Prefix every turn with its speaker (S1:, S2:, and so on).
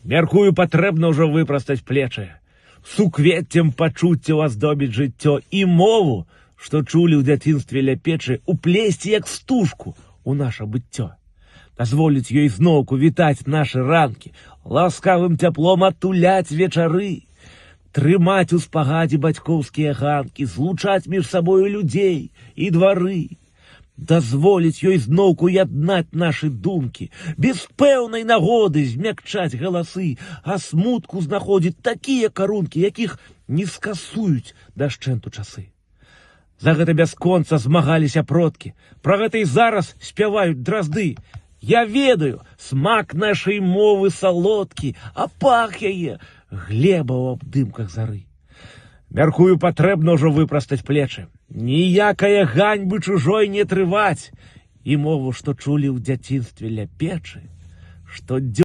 S1: Мяркую, патрэбна ўжо выпрастаць плечы, суквеццем пачуццяў аздобіць жыццё і мову, што чулі ў дзяцінстве ля печы, уплесці як стужку у наша быццё. Дазволіць ёй зноўку вітаць нашы ранкі, ласкавым цяплом атуляць вечары, трымаць у спагадзе бацькоўскія ганкі, злучаць між сабою людзей і двары, дазволіць ёй зноўку яднаць нашы думкі, без пэўнай нагоды змякчаць галасы, а смутку знаходзіць такія карункі, якіх не скасуюць дашчэнту часы. За гэта бясконца змагаліся продкі, пра гэта і зараз спяваюць дразды. Я ведаю, смак нашай мовы салодкі, а пах яе глеба ў абдымках зары. Мяркую, патрэбна ўжо выпрастаць плечы, ніякае ганьбы чужой не трываць, і мову, што чулі ў дзяцінстве ля печы, што